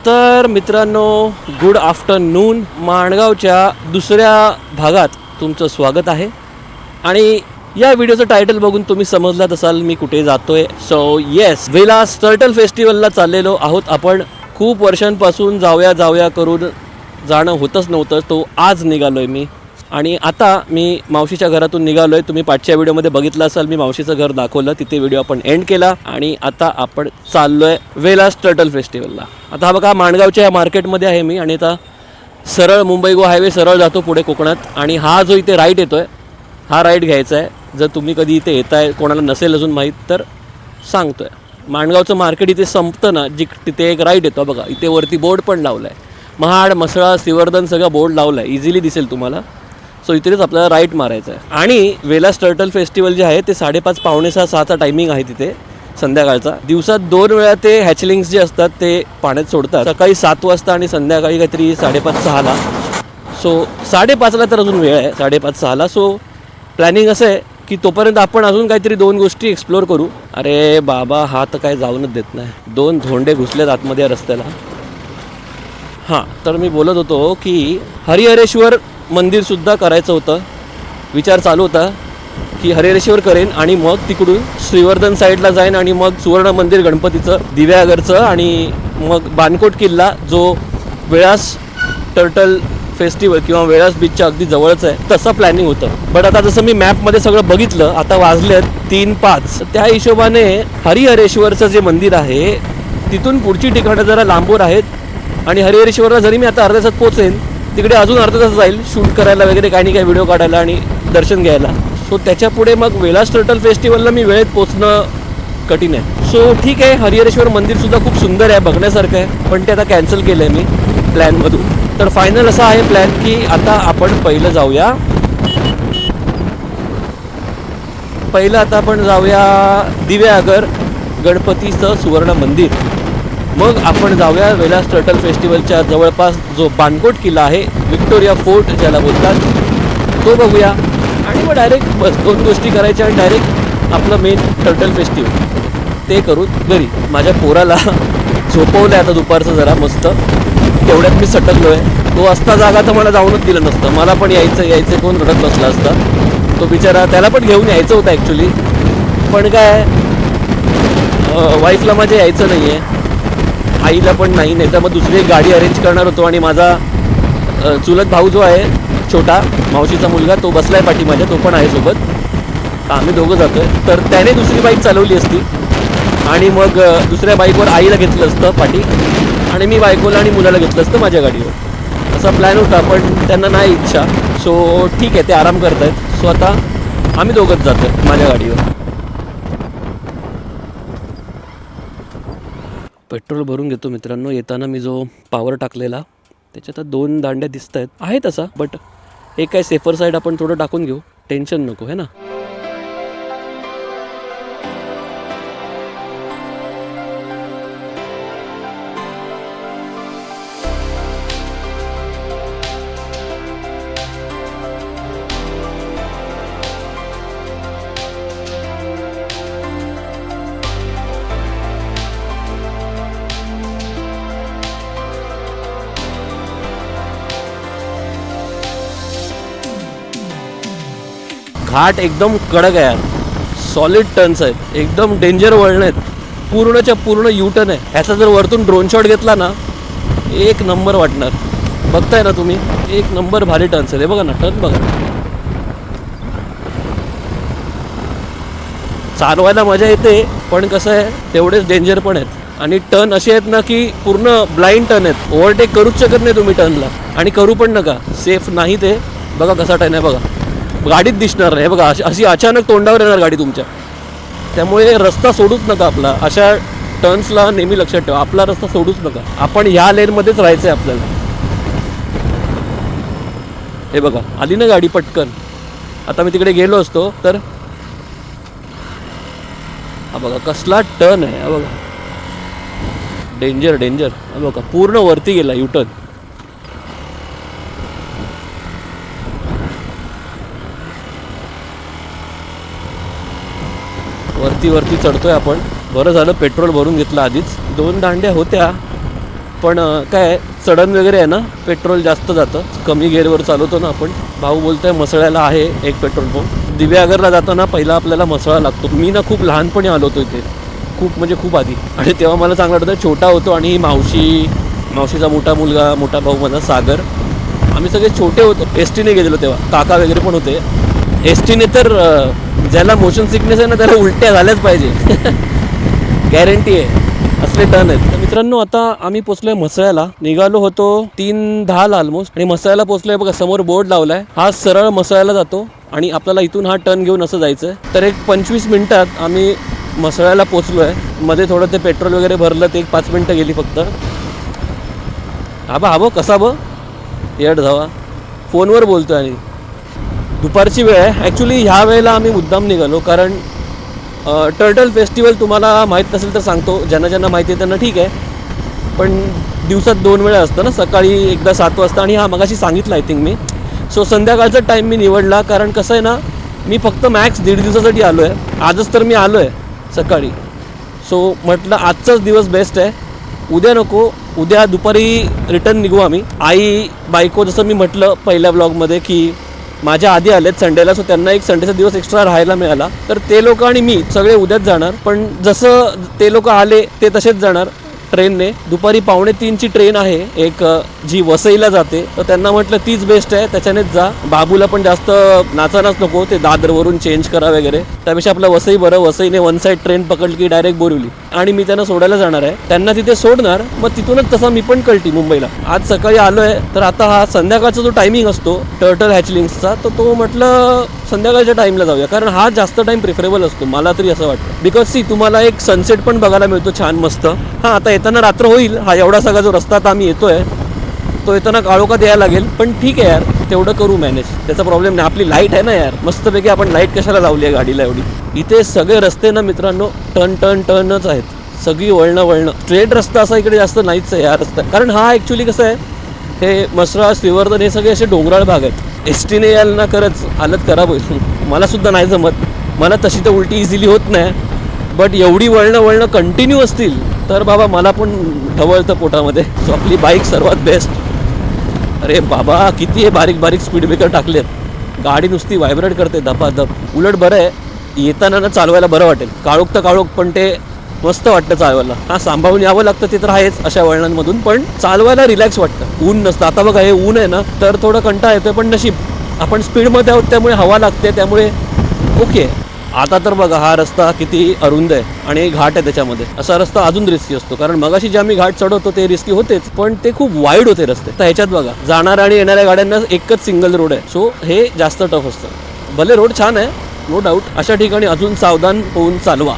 तर मित्रांनो, good afternoon. माणगावच्या दुसऱ्या भागात तुमचं स्वागत आहे. आणि या व्हिडिओचं टायटल बघून तुम्ही समजलात असाल मी कुठे जातोय. सो येस, विलास टर्टल फेस्टिवलला चाललेलो आहोत आपण. खूप वर्षांपासून जाऊया करून जाणं होतच नव्हतं. तो आज निघालोय मी. आणि आता मी मावशीच्या घरातून निघालोय. तुम्ही पाठच्या व्हिडिओमध्ये बघितलं असाल, मी मावशीचं घर दाखवलं, तिथे व्हिडिओ आपण एंड केला. आणि आता आपण चाललोय विलास टर्टल फेस्टिवलला. आता हा बघा, माणगावच्या या मार्केटमध्ये आहे मी. आणि आता सरळ मुंबई गोवा हायवे सरळ जातो पुढे कोकणात. आणि हा जो इथे राईट येतोय, हा राईट घ्यायचा आहे. जर तुम्ही कधी इथे येताय, कोणाला नसेल अजून माहीत तर सांगतोय. माणगावचं मार्केट इथे संपतं ना, तिथे एक राईट येतो बघा. इथे वरती बोर्ड पण लावला आहे. महाड, मसळा, श्रीवर्धन सगळं बोर्ड लावला आहे. इझिली दिसेल तुम्हाला. सो इथेच आपल्याला राईट मारायचं आहे. आणि विलास टर्टल फेस्टिवल जे आहे ते 5:30 पावणे 6चा टायमिंग आहे तिथे संध्याकाळचा. दिवसात 2 वेळा ते हॅचलिंग्स जे असतात ते पाण्यात सोडतात. सकाळी 7 वाजता आणि संध्याकाळी काहीतरी 5:30-6ला. सो 5:30ला तर अजून वेळ आहे, 5:30-6ला. सो प्लॅनिंग असं आहे की तोपर्यंत आपण अजून काहीतरी 2 गोष्टी एक्सप्लोअर करू. अरे बाबा, हा तर काय जाऊनच देत नाही. 2 धोंडे घुसलेत आतमध्ये या रस्त्याला. हां, तर मी बोलत होतो की हरिहरेश्वर मंदिरसुद्धा करायचं होतं. विचार चालू होता की हरिहरेश्वर करेन आणि मग तिकडून श्रीवर्धन साईडला जाईन आणि मग सुवर्ण मंदिर गणपतीचं, दिव्यागरचं आणि मग बाणकोट किल्ला जो विलास टर्टल फेस्टिवल किंवा विलास बीचच्या अगदी जवळच आहे, तसं प्लॅनिंग होतं. बट आता जसं मी मॅपमध्ये सगळं बघितलं, आता वाजलेत 3:05. त्या हिशोबाने हरिहरेश्वरचं जे मंदिर आहे तिथून पुढची ठिकाणं जरा लांबवर आहेत. आणि हरिहरेश्वरला जरी मी आता अर्ध्या तासात पोचेन, तिकडे अजून अर्धा तास जाईल शूट करायला वगैरे, काही नाही काही व्हिडिओ काढायला आणि दर्शन घ्यायला. सो त्याच्या पुढे मग विलास टर्टल फेस्टिवलला मी वेळेत पोचणं कठीण आहे. सो ठीक आहे, हरिहरेश्वर मंदिरसुद्धा खूप सुंदर आहे, बघण्यासारखं आहे. पण ते आता कॅन्सल केलं आहे मी प्लॅनमधून. तर फायनल असा आहे प्लॅन की आता आपण पहिलं जाऊया. आता आपण जाऊया दिव्यागर गणपतीचं सुवर्ण मंदिर. मग आपण जाऊया विलास टर्टल फेस्टिवलच्या जवळपास जो बाणकोट किल्ला आहे, विक्टोरिया फोर्ट ज्याला बोलतात, तो बघूया. आणि मग डायरेक्ट बस 2 गोष्टी करायच्या आणि डायरेक्ट आपलं मेन टर्टल फेस्टिवल ते करू घरी. माझ्या पोराला झोपवलं आहे आता दुपारचं जरा मस्त. तेवढ्यात मी सटकलो आहे. तो असता जागा तर मला जाऊनच दिलं नसतं. मला पण यायचं कोण रडत बसला असता. तो बिचारा, त्याला पण घेऊन यायचं होतं ॲक्च्युली. पण काय, वाईफला माझ्या यायचं नाही आहे, आईला पण नाही तर मग दुसरी एक गाडी अरेंज करणार होतो. आणि माझा चुलत भाऊ जो आहे, छोटा मावशीचा मुलगा, तो बसला आहे पाठी माझ्या, तो पण आहे सोबत. आम्ही दोघं जातो आहे. तर त्याने दुसरी बाईक चालवली असती आणि मग दुसऱ्या बाईकवर आईला घेतलं असतं पाठी, आणि मी बायकोला आणि मुलाला घेतलं असतं माझ्या गाडीवर. असा प्लॅन होता, पण त्यांना नाही इच्छा. सो ठीक आहे, ते आराम करत आहेत. सो आता आम्ही दोघंच जातो आहे माझ्या गाडीवर. पेट्रोल भरून घेतो मित्रांनो. येताना मी जो पॉवर टाकलेला त्याच्यात 2 दांड्या दिसत आहेत तसा, बट एक काय सेफर साईड आपण थोडं टाकून घेऊ, टेन्शन नको, है ना. घाट एकदम कडक आहे, सॉलिड टर्न्स आहेत, एकदम डेंजर वळण आहेत, पूर्णच्या पूर्ण U-टर्न आहे. ह्याचा जर वरतून ड्रोन शॉट घेतला ना, एक नंबर वाटणार. बघताय ना तुम्ही, एक नंबर भारी टर्न्स आहेत. हे बघा ना, टर्न बघा. चालवायला मजा येते, पण कसं आहे, तेवढेच डेंजर पण आहेत. आणि टर्न असे आहेत ना की पूर्ण ब्लाइंड टर्न आहेत. ओव्हरटेक करूच शकत नाही तुम्ही टर्नला, आणि करू पण नका, सेफ नाही ते. बघा कसा टर्न आहे बघा, गाडीत दिसणार नाही. बघा अशी अचानक तोंडावर येणार गाडी तुमच्या. त्यामुळे रस्ता सोडूच नका आपला. अशा टर्न्सला नेहमी लक्षात ठेवा, आपला रस्ता सोडूच नका. आपण ह्या लेनमध्येच राहायचं आहे आपल्याला. हे बघा, आली ना गाडी पटकन. आता मी तिकडे गेलो असतो तर, हा बघा कसला टर्न आहे, हा बघा, डेंजर. हा बघा पूर्ण वरती गेला U-टर्न. वरती चढतोय आपण. बरं झालं पेट्रोल भरून घेतलं आधीच. 2 दांड्या होत्या पण काय चढण वगैरे आहे ना, पेट्रोल जास्त जातं. कमी गेअरवर चालवतो ना आपण. भाऊ बोलतोय मसळ्याला आहे एक पेट्रोल पंप. दिव्यागरला जाताना पहिला आपल्याला मसळा लागतो. मी ना खूप लहानपणी आलो होतो इथे, खूप म्हणजे खूप आधी. आणि तेव्हा मला चांगलं वाटतं, छोटा होतो आणि ही मावशीचा मोठा मुलगा, मोठा भाऊ माझा सागर, आम्ही सगळे छोटे होतो. एस टीने गेलेलो तेव्हा, काका वगैरे पण होते. एस टीने तर ज्याला मोशन सिकनेस आहे ना त्याला उलट्या झाल्याच पाहिजे गॅरंटी आहे, असले टर्न आहेत. तर मित्रांनो, आता आम्ही पोचलोय मसळ्याला. निघालो होतो 3:10 ऑलमोस्ट, आणि मसळ्याला पोचलोय. बघा समोर बोर्ड लावलाय, हा सरळ मसळ्याला जातो आणि आपल्याला इथून हा टर्न घेऊन असं जायचं आहे. तर एक 25 मिनिटात आम्ही मसळ्याला पोचलोय. मध्ये थोडं ते पेट्रोल वगैरे भरलं, ते एक 5 मिनिटं गेली फक्त. हा कसा येड धावा, फोनवर बोलतोय. आणि दुपारची वेळ आहे. ॲक्च्युली ह्या वेळेला आम्ही मुद्दाम निघालो कारण टर्टल फेस्टिवल तुम्हाला माहीत नसेल तर सांगतो, ज्यांना माहिती आहे त्यांना ठीक आहे, पण दिवसात 2 वेळा असतं ना, सकाळी एकदा 7 वाजता आणि हा मगाशी सांगितलं आय थिंक मी. सो संध्याकाळचा टाईम मी निवडला कारण कसं आहे ना, मी फक्त मॅक्स 1.5 दिवसासाठी आलो आहे. आजच तर मी आलो आहे सकाळी. सो म्हटलं आजचाच दिवस बेस्ट आहे, उद्या नको. उद्या दुपारी रिटर्न निघू आम्ही. आई बायको, जसं मी म्हटलं पहिल्या ब्लॉगमध्ये की माझ्या आधी आलेत संडेला, सो त्यांना एक संडेचा दिवस एक्स्ट्रा राहायला मिळाला. तर ते लोक आणि मी सगळे उद्याच जाणार. पण जसं ते लोक आले ते तसेच जाणार ट्रेनने. दुपारी 2:45ची ट्रेन आहे एक, जी वसईला जाते. तर त्यांना म्हटलं तीच बेस्ट आहे, त्याच्यानेच जा. बाबूला पण जास्त नाचानाच नको, ते दादरवरून चेंज करा वगैरे, त्यापेक्षा आपलं वसई बरं. वसईने 1 साईड ट्रेन पकडली की डायरेक्ट बोरिवली. आणि मी त्यांना सोडायला जाणार आहे, त्यांना तिथे सोडणार, मग तिथूनच तसा मी पण कळती मुंबईला. आज सकाळी आलो आहे. तर आता हा संध्याकाळचा जो टायमिंग असतो टर्टल हॅचलिंग्सचा, तो म्हटलं संध्याकाळच्या टाईमला जाऊया, कारण हा जास्त टाईम प्रिफरेबल असतो मला तरी असं वाटतं. बिकॉज तुम्हाला एक सनसेट पण बघायला मिळतो छान मस्त. हां, आता येताना रात्र होईल. हा एवढा सगळा जो रस्ता आता आम्ही येतोय तो येताना काळोखात यायला लागेल, पण ठीक आहे यार, तेवढं करू मॅनेज, त्याचा प्रॉब्लेम नाही. आपली लाईट आहे ना यार, मस्तपैकी. आपण लाईट कशाला लावली आहे गाडीला एवढी. इथे सगळे रस्ते ना मित्रांनो टर्नच आहेत, सगळी वळणं. स्ट्रेट रस्ता असा इकडे जास्त नाहीच आहे या रस्ता, कारण हा ॲक्च्युली कसं आहे, हे मसळा, श्रीवर्धन हे सगळे असे डोंगराळ भाग आहेत. एस टीने यायला ना खरंच हालत खराब होईल. मला सुद्धा नाही जमत, मला तशी तर उलटी इझिली होत नाही, बट एवढी वळणं कंटिन्यू असतील तर बाबा मला पण ढवळतं पोटामध्ये. सो आपली बाईक सर्वात बेस्ट. अरे बाबा, किती हे बारीक स्पीड ब्रेकर टाकलेत, गाडी नुसती व्हायब्रेट करते धपाधप. उलट बरं आहे, येताना ना चालवायला बरं वाटेल. काळोख पण ते मस्त वाटतं चालवायला. हा, सांभाळून यावं लागतं ते तर आहेच अशा वळणांमधून, पण चालवायला रिलॅक्स वाटतं. ऊन नसतं. आता बघा हे ऊन आहे ना, तर थोडं कंटाळा येतोय, पण नशीब आपण स्पीडमध्ये आहोत त्यामुळे हवा लागते, त्यामुळे ओके. आता तर बघा हा रस्ता किती अरुंद आहे आणि घाट आहे त्याच्यामध्ये. असा रस्ता अजून रिस्की असतो, कारण मगाशी जे आम्ही घाट चढवतो ते रिस्की होतेच, पण ते खूप वाईड होते रस्ते. तर ह्याच्यात बघा जाणाऱ्या आणि येणाऱ्या गाड्यांना एकच सिंगल रोड आहे, सो हे जास्त टफ असतं. भले रोड छान आहे, नो डाऊट. अशा ठिकाणी अजून सावधान होऊन चालवा.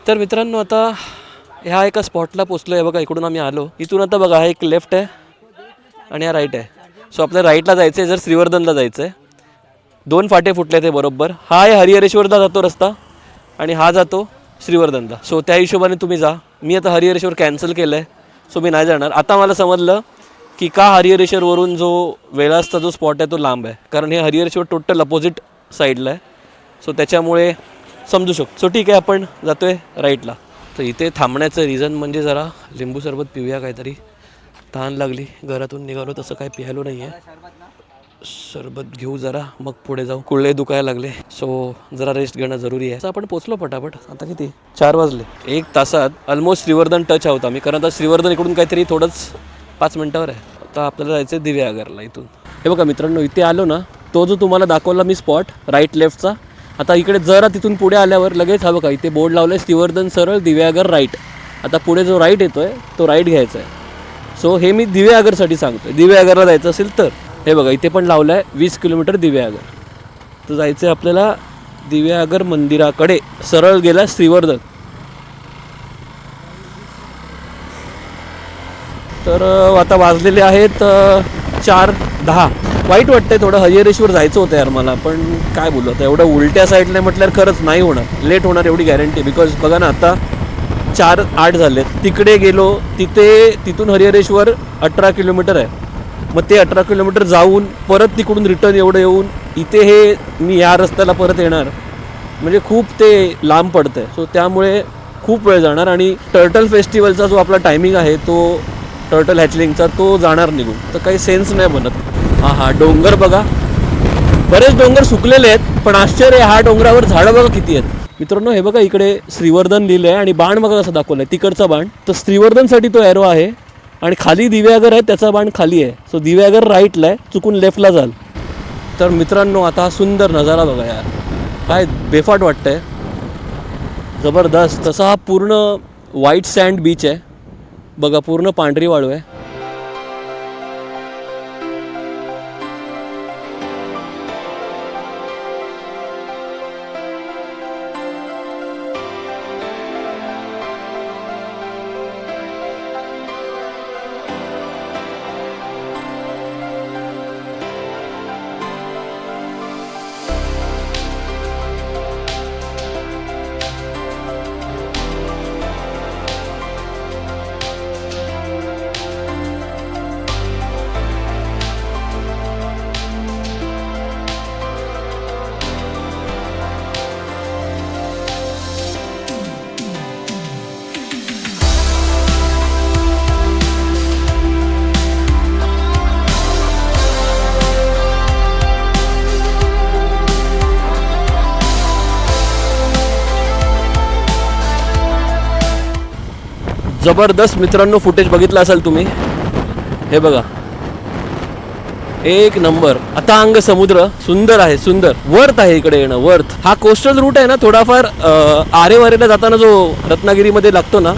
तर मित्रांनो, आता ह्या एका स्पॉटला पोचलो आहे बघा. इकडून आम्ही आलो, इथून आता बघा हा एक लेफ्ट आहे आणि हा राईट आहे. सो आपल्या राईटला जायचं आहे जर श्रीवर्धनला जायचं आहे. 2 फाटे फुटले ते बरोबर. हा आहे हरिहरेश्वरला जातो रस्ता आणि हा जातो श्रीवर्धनला. सो त्या हिशोबाने तुम्ही जा. मी आता हरिहरेश्वर कॅन्सल केलं आहे, सो मी नाही जाणार. आता मला समजलं की का हरिहरेश्वरवरून जो वेळासचा जो स्पॉट आहे तो लांब आहे, कारण हे हरिहरेश्वर टोटल अपोजिट साईडला आहे. सो त्याच्यामुळे समजू शकतो. सो ठीक आहे, आपण जातो आहे राईटला. तर इथे थांबण्याचं रिझन म्हणजे जरा लिंबू सरबत पिऊया काहीतरी. तहान लागली, घरातून निघालो तसं काही प्यायलो नाही आहे. सरबत घेऊ जरा, मग पुढे जाऊ. कुळले दुखायला लागले, सो जरा रेस्ट घेणं जरुरी आहे. आपण पोचलो पटापट. आता किती 4 वाजले. 1 तासात ऑलमोस्ट श्रीवर्धन टच आहोत आम्ही, कारण आता श्रीवर्धन इकडून काहीतरी थोडंच 5 मिनटावर आहे. आता आपल्याला जायचं आहे दिव्यागरला इथून. हे बघा मित्रांनो, इथे आलो ना, तो जो तुम्हाला दाखवला मी स्पॉट राईट लेफ्टचा, आता इकडे जरा तिथून पुढे आल्यावर लगेच हा बघा इथे बोर्ड लावलं आहे श्रीवर्धन सरळ दिव्यागर राईट. आता पुढे जो राईट येतो आहे तो राईट घ्यायचा आहे. सो हे मी दिव्यागरसाठी सांगतो आहे. दिव्यागरला जायचं असेल तर हे बघा इथे पण लावलं आहे 20 किलोमीटर दिव्यागर. तर जायचं आहे आपल्याला दिव्यागर मंदिराकडे. सरळ गेला श्रीवर्धन. तर आता वाजलेले आहेत 4:10. वाईट वाटतंय थोडं, हरिहरेश्वर जायचं होतं यार मला, पण काय बोलू आता, एवढं उलट्या साईडला म्हटल्यावर खरंच नाही होणार, लेट होणार एवढी गॅरंटी. बिकॉज बघा ना, आता 4:08 झालेत. तिकडे गेलो, तिथून हरिहरेश्वर 18 किलोमीटर आहे. मग ते 18 किलोमीटर जाऊन परत तिकडून रिटर्न एवढं येऊन इथे हे मी या रस्त्याला परत येणार म्हणजे खूप ते लांब पडतं आहे. सो त्यामुळे खूप वेळ जाणार. आणि टर्टल फेस्टिवलचा जो आपला टायमिंग आहे तो टर्टल हॅचलिंगचा तो जाणार निघून, तर काही सेन्स नाही बनत. हा डोंगर बघा, बरेच डोंगर सुकलेले आहेत, पण आश्चर्य हा डोंगरावर झाडं बघा किती आहेत मित्रांनो. हे बघा इकडे श्रीवर्धन लिहिलं आहे आणि बाण बघा कसं दाखवलं आहे, तिकडचा बाण. तर श्रीवर्धनसाठी तो एरो आहे आणि खाली दिव्यागर आहे, त्याचा बाण खाली आहे. सो दिव्यागर राईटला आहे, चुकून लेफ्टला जाल. तर मित्रांनो आता हा सुंदर नजारा बघा यार, काय बेफाट वाटतंय, जबरदस्त. तसा हा पूर्ण व्हाईट सँड बीच आहे बघा, पूर्ण पांढरी वाळू आहे. जबरदस्त मित्रांनो, फुटेज बघितलं असाल तुम्ही, हे बघा एक नंबर. आता अंग समुद्र सुंदर आहे, सुंदर वर्थ आहे इकडे येणं, वर्थ. हा कोस्टल रूट आहे ना, थोडाफार आरेवारेला जाताना जो रत्नागिरीमध्ये लागतो ना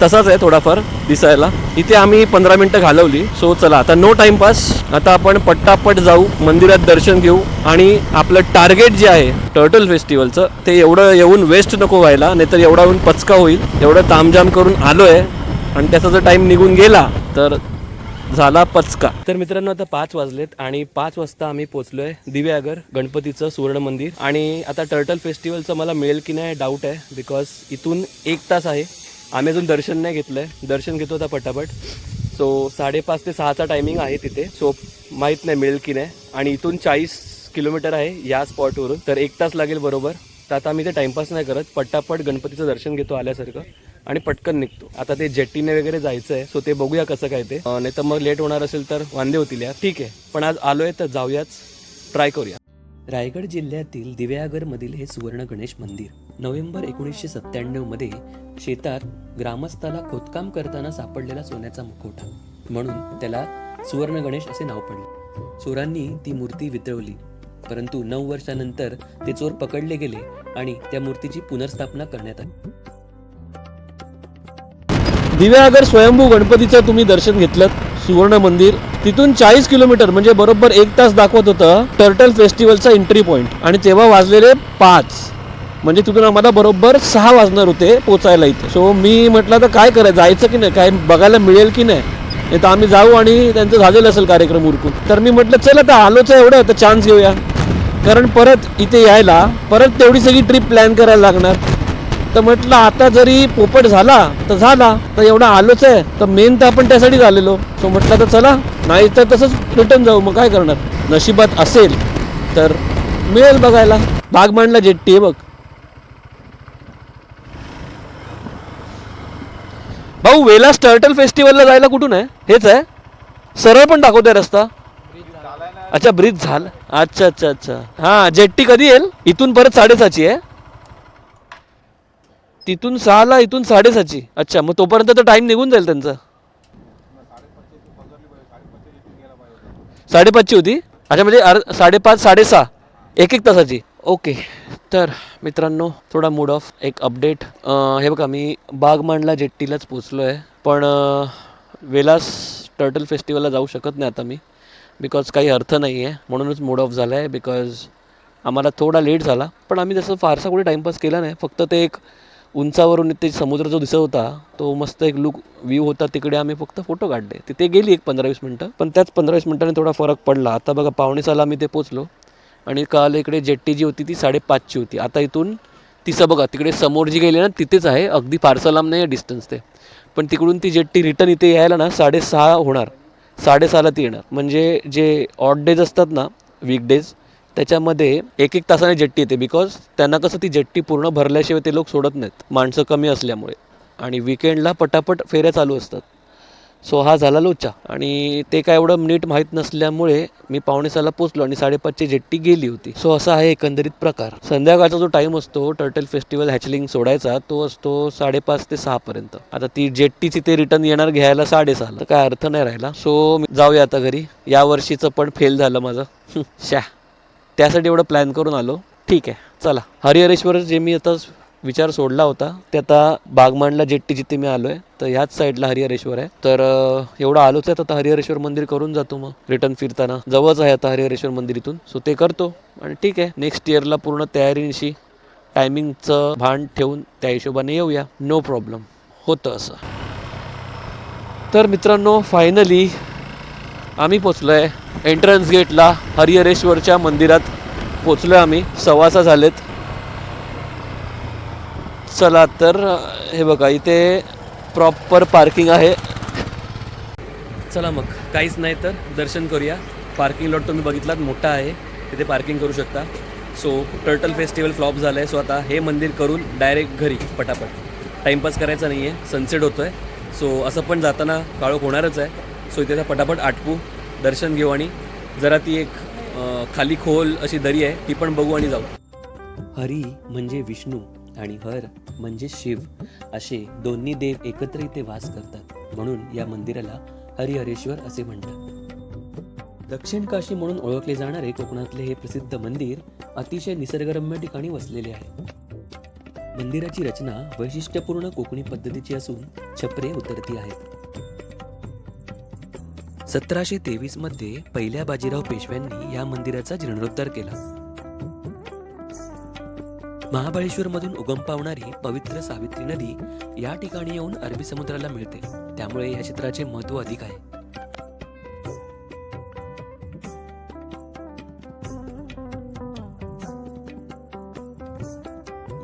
तसाच आहे थोडाफार दिसायला. इथे आम्ही 15 मिनटं घालवली. सो चला आता नो टाइमपास, आता आपण पट्टापट जाऊ, मंदिरात दर्शन घेऊ आणि आपलं टार्गेट जे आहे टर्टल फेस्टिवलचं ते एवढं येऊन वेस्ट नको व्हायला, नाहीतर एवढा येऊन पचका होईल. एवढं तामजाम करून आलोय आणि त्याचा जर टाइम निघून गेला तर झाला पचका. तर मित्रांनो आता 5 वाजलेत आणि 5 वाजता आम्ही पोचलोय दिव्यागर गणपतीचं सुवर्ण मंदिर. आणि आता टर्टल फेस्टिवलचं मला मिळेल की नाही डाऊट आहे, बिकॉज इथून 1 तास आहे. आम्ही अजून दर्शन नाही घेतलंय, दर्शन घेतो आता पटापट. सो 5:30 ते 6चा टायमिंग आहे तिथे. सो माहीत नाही मिळेल की नाही. आणि इथून 40 किलोमीटर आहे या स्पॉटवरून, तर 1 तास लागेल बरोबर. तर आता आम्ही ते टाइमपास नाही करत, पटापट गणपतीचं दर्शन घेतो आल्यासारखं आणि पटकन निघतो. आता ते जेट्टीने वगैरे जायचं आहे, सो ते बघूया कसं काय ते, नाही तर मग लेट होणार असेल तर वांदे होतील यार. ठीक आहे, पण आज आलोय तर जाऊयाच, ट्राय करूया. रायगड जिल्ह्यातील दिव्यागरमधील हे सुवर्ण गणेश मंदिर नोव्हेंबर 1997 मध्ये शेतात ग्रामस्थाला खोदकाम करताना सापडलेला सोन्याचा मुखवटा, म्हणून त्याला सुवर्ण गणेश असे नाव पडले. चोरांनी ती मूर्ती वितळवली, परंतु 9 वर्षानंतर ते चोर पकडले गेले आणि त्या मूर्तीची पुनर्स्थापना करण्यात आली. दिव्यागर स्वयंभू गणपतीचं तुम्ही दर्शन घेतलं, सुवर्ण मंदिर. तिथून 40 किलोमीटर म्हणजे बरोबर 1 तास दाखवत होतं टर्टल फेस्टिवलचा एंट्री पॉईंट, आणि तेव्हा वाजलेले 5, म्हणजे तिथून आम्हाला बरोबर 6 वाजणार होते पोचायला इथे. सो मी म्हटलं तर काय करायचं, जायचं की नाही, काय बघायला मिळेल की नाही, नाही तर आम्ही जाऊ आणि त्यांचं झालेलं असेल कार्यक्रम उरकून. तर मी म्हटलं चल आता आलोच आहे एवढं तर चान्स घेऊया, कारण परत इथे यायला परत तेवढी सगळी ट्रिप प्लॅन करायला लागणार. तर म्हटलं आता जरी पोपट झाला तर झाला, तर एवढा आलोच आहे तर मेन तर आपण त्यासाठी झालेलो. सो म्हटलं तर चला, नाही तर तसंच रिटर्न जाऊ, मग काय करणार. नशिबात असेल तर मिळेल बघायला. बागमांडला जेट्टी आहे बघ भाऊ. वेलास टर्टल फेस्टिवलला जायला कुठून आहे? हेच आहे, सरळ पण दाखवतोय रस्ता. अच्छा ब्रिज झाला, अच्छा अच्छा अच्छा. हा जेट्टी कधी येईल? इथून परत 6:30ची आहे, तिथून 6ला, इथून 6:30ची. अच्छा, मग तोपर्यंत तर टाइम निघून जाईल त्यांचा. 5:30ची होती, अच्छा म्हणजे 5:30 6:30 एक तासाची. ओके. तर मित्रांनो थोडा मूड ऑफ, एक अपडेट. हे बघा मी बागमांडला जेट्टीलाच पोचलो आहे, पण वेलास टर्टल फेस्टिवलला जाऊ शकत नाही आता मी, बिकॉज काही अर्थ नाही आहे, म्हणूनच मूड ऑफ झाला आहे. बिकॉज आम्हाला थोडा लेट झाला, पण आम्ही जसं फारसा कुठे टाईमपास केला नाही, फक्त ते एक उंचावरून ते समुद्र जो दिसत होता तो मस्त एक लुक व्ह्यू होता. तिकडे आम्ही फक्त फोटो काढले. तिथे गेली एक 15-20 मिनटं, पण त्याच 15-20 मिनटांनी थोडा फरक पडला. आता बघा 4:45 आम्ही ते पोचलो आणि काल इकडे जेट्टी जी होती ती 5:30ची होती. आता इथून तिचं बघा तिकडे समोर जी गेली ना तिथेच आहे, अगदी फारसा लांब नाही आहे डिस्टन्स ते. पण तिकडून ती जेट्टी रिटर्न इथे यायला ना 6:30 होणार, 6:30ला ती येणार. म्हणजे जे ऑड डेज असतात ना वीकडेज त्याच्यामध्ये 1-1 तासाने जेट्टी येते. बिकॉज त्यांना कसं ती जेट्टी पूर्ण भरल्याशिवाय ते लोक सोडत नाहीत, माणसं कमी असल्यामुळे. आणि विकेंडला पटापट फेऱ्या चालू असतात. सो हा झाला लोचा. आणि ते काय एवढं नीट माहीत नसल्यामुळे मी 4:45ला पोचलो आणि 5:30ची जेट्टी गेली होती. सो असा आहे एकंदरीत प्रकार. संध्याकाळचा जो टाईम असतो टर्टल फेस्टिवल हॅचलिंग सोडायचा तो असतो 5:30 ते 6पर्यंत. आता ती जेट्टीची ते रिटर्न येणार घ्यायला 6:30ला, तर काय अर्थ नाही राहिला. सो जाऊया आता घरी. या वर्षीचं पण फेल झालं माझं. शा, त्यासाठी एवढं प्लॅन करून आलो. ठीक आहे चला. हरिहरेश्वर जे मी आता विचार सोडला होता ते आता बागमांडला जेट्टी जिथे मी आलो आहे तर ह्याच साईडला हरिहरेश्वर आहे. तर एवढं आलोच आहे आता हरिहरेश्वर मंदिर करून जातो मग रिटर्न फिरताना. जवळच आहे आता हरिहरेश्वर मंदिर इथून. सो ते करतो आणि ठीक आहे नेक्स्ट इयरला पूर्ण तयारीनिशी टायमिंगचं भान ठेवून त्या हिशोबाने येऊया. नो प्रॉब्लेम, होतं असं. तर मित्रांनो फायनली आम्ही पोचलो आहे एंट्रन्स गेटला. हरिहरेश्वरच्या मंदिरात पोचलो आहे आम्ही. 6:15 झालेत. चला तर हे बघा इथे प्रॉपर पार्किंग आहे. चला मग काहीच नाही तर दर्शन करूया. पार्किंग लॉट तुम्ही बघितलात मोठा आहे, तिथे पार्किंग करू शकता. सो टर्टल फेस्टिवल फ्लॉप झालं आहे. सो आता हे मंदिर करून डायरेक्ट घरी पटापट. टाईमपास करायचा नाही आहे, सनसेट होतो आहे. सो असं पण जाताना काळोख होणारच आहे. सो इथे पटापट आटपू, दर्शन घेऊ आणि जरा ती एक खाली खोल अशी दरी आहे ती पण बघू आणि जाऊ. हरी म्हणजे विष्णू आणि हर म्हणजे शिव, असे दोन्ही देव एकत्र इथे वास करतात. म्हणून या मंदिराला हरिहरेश्वर असे म्हणतात. दक्षिण काशी म्हणून ओळखले जाणारे कोकणातले हे प्रसिद्ध मंदिर अतिशय निसर्गरम्य ठिकाणी वसलेले आहे. मंदिराची रचना वैशिष्ट्यपूर्ण कोकणी पद्धतीची असून छपरे उतरती आहेत. 1723 मध्ये पहिल्या बाजीराव पेशव्यांनी या मंदिराचा जीर्णोद्धार केला. महाबळेश्वर मधून उगम पावणारी पवित्र सावित्री नदी या ठिकाणी येऊन अरबी समुद्राला मिळते. त्यामुळे या क्षेत्राचे महत्त्व अधिक आहे.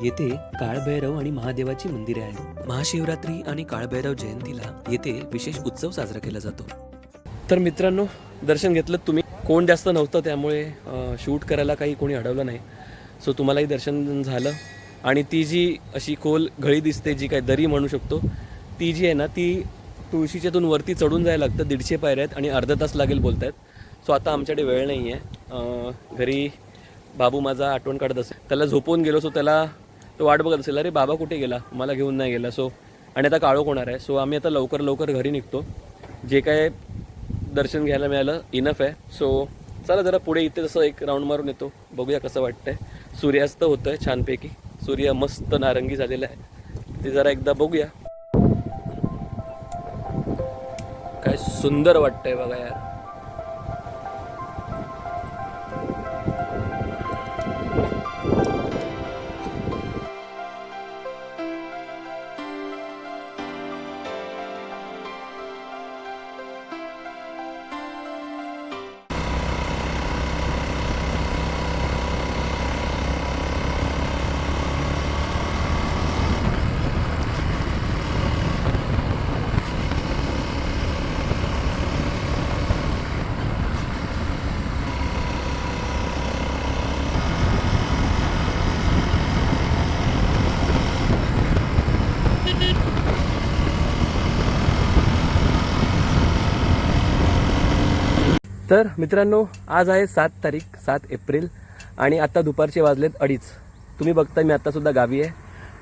येथे काळभैरव आणि महादेवाची मंदिरे आहेत. महाशिवरात्री आणि काळभैरव जयंतीला येथे विशेष उत्सव साजरा केला जातो. तर मित्रांनो दर्शन घेतलं तुम्ही. कोण जास्त नव्हतं त्यामुळे शूट करायला काही कोणी अडवलं नाही. सो तुम्हालाही दर्शन झालं. आणि ती जी अशी खोल घळी दिसते, जी काय दरी म्हणू शकतो, ती जी आहे ना ती तुळशीच्यातून वरती चढून जायला लागतं. 150 पायऱ्या आहेत आणि अर्धा तास लागेल बोलत आहेत. सो आता आमच्याकडे वेळ नाही आहे. घरी बाबू माझा आठवण काढत असेल, त्याला झोपवून गेलो. सो त्याला तो वाट बघत असेल, अरे बाबा कुठे गेला, मला घेऊन नाही गेला. सो आणि आता काळोख होणार आहे. सो आम्ही आता लवकर घरी निघतो. जे काय दर्शन घ्यायला मिळालं इनफ आहे. सो चला जरा पुढे इथे जसं एक राऊंड मारून येतो, बघूया कसं वाटतंय. सूर्यास्त होतं आहे छानपैकी, सूर्य मस्त नारंगी झालेला आहे. ते जरा एकदा बघूया. काय सुंदर वाटतंय बघा यार. तर मित्रांनो आज आहे 7 एप्रिल आणि आत्ता दुपारचे वाजलेत 2:30. तुम्ही बघताय मी आत्तासुद्धा गावी आहे.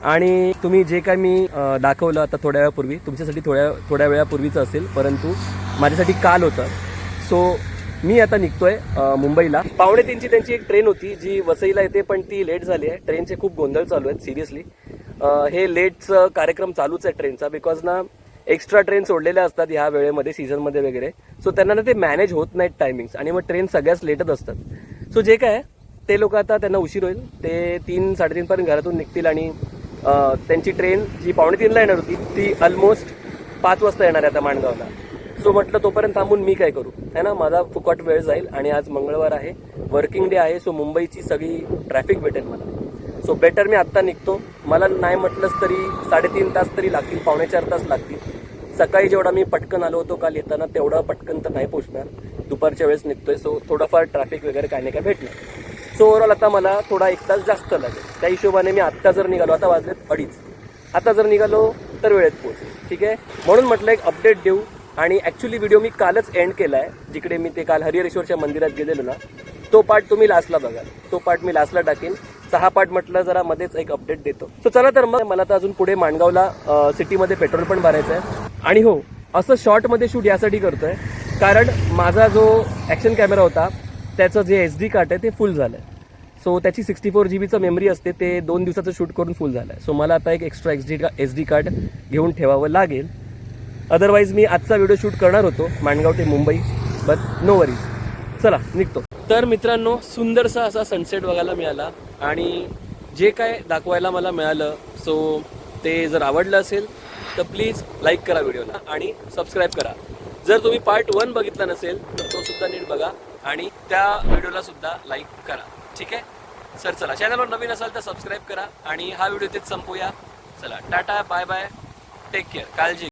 आणि तुम्ही जे काय मी दाखवलं आता थोड्या वेळापूर्वी तुमच्यासाठी थोड्या वेळापूर्वीचं असेल, परंतु माझ्यासाठी काल होतं. सो मी आता निघतोय मुंबईला. 2:45ची त्यांची एक ट्रेन होती जी वसईला येते, पण ती लेट झाली आहे. ट्रेनचे खूप गोंधळ चालू आहेत सिरियसली. हे लेटचं कार्यक्रम चालूच आहे ट्रेनचा. बिकॉज ना एक्स्ट्रा ट्रेन सोडलेल्या असतात ह्या वेळेमध्ये सीझनमध्ये वगैरे. सो त्यांना ना ते मॅनेज होत नाहीत टायमिंग्स आणि मग ट्रेन सगळ्याच लेटच असतात. सो जे काय ते लोक आता त्यांना उशीर होईल, ते 3-3:30 पर्यंत घरातून निघतील आणि त्यांची ट्रेन जी 2:45ला येणार होती ती ऑलमोस्ट 5 वाजता येणार आहे आता माणगावला. सो म्हटलं तोपर्यंत थांबून मी काय करू है ना, माझा फुकट वेळ जाईल. आणि आज मंगळवार आहे, वर्किंग डे आहे. सो मुंबईची सगळी ट्रॅफिक भेटेल मला. सो बेटर मी आत्ता निघतो. मला नाही म्हटलंच तरी 3.5 तास तरी लागतील, 4.25 तास लागतील. सकाळी जेवढा मी पटकन आलो होतो काल येताना तेवढा पटकन तर नाही पोहोचणार. दुपारच्या वेळेस निघतोय, सो थोडंफार ट्रॅफिक वगैरे काय नाही काय भेटणार. सो ओव्हरऑल आता मला थोडा 1 तास जास्त लागेल. त्या हिशोबाने मी आत्ता जर निघालो, आता वाजलेत 2:30, आता जर निघालो तर वेळेत पोहोचेल. ठीक आहे, म्हणून म्हटलं एक अपडेट देऊ. आणि ॲक्च्युली व्हिडिओ मी कालच एंड केला आहे, जिकडे मी ते काल हरिहरेश्वरच्या मंदिरात गेलेलो ना, तो पार्ट तुम्ही लास्टला बघा. तो पार्ट मी लास्टला टाकेन. 6 पार्ट म्हटलं जरा मध्येच एक अपडेट देतो. सो चला तर मग, मला तर अजून पुढे माणगावला सिटीमध्ये पेट्रोल पण भरायचं आहे. आणि हो, असं शॉर्टमध्ये शूट यासाठी करतोय कारण माझा जो ॲक्शन कॅमेरा होता त्याचं जे SD कार्ड आहे ते फुल झालं आहे. सो त्याची 64 GB मेमरी असते, ते 2 दिवसाचं शूट करून फुल झालं आहे. सो मला आता एक एक्स्ट्रा SD कार्ड घेऊन ठेवावं लागेल. अदरवाईज मी आजचा व्हिडिओ शूट करणार होतो माणगाव ते मुंबई, बट नो वरीज. चला निघतो. तर मित्रांनो, सुंदरसा असा सनसेट बघायला मिळाला. आणि जे काय दाखवायला मला मिळालं, सो ते जर आवडलं असेल तर प्लीज लाईक करा व्हिडिओला आणि सबस्क्राईब करा. जर तुम्ही पार्ट 1 बघितला नसेल तर तो सुद्धा नीट बघा आणि त्या व्हिडिओला सुद्धा लाईक करा. ठीक आहे सर, चला चॅनलवर नवीन असाल तर सबस्क्राईब करा आणि हा व्हिडिओ इथेच संपूया. चला, टाटा, बाय बाय, टेक केअर, काळजी.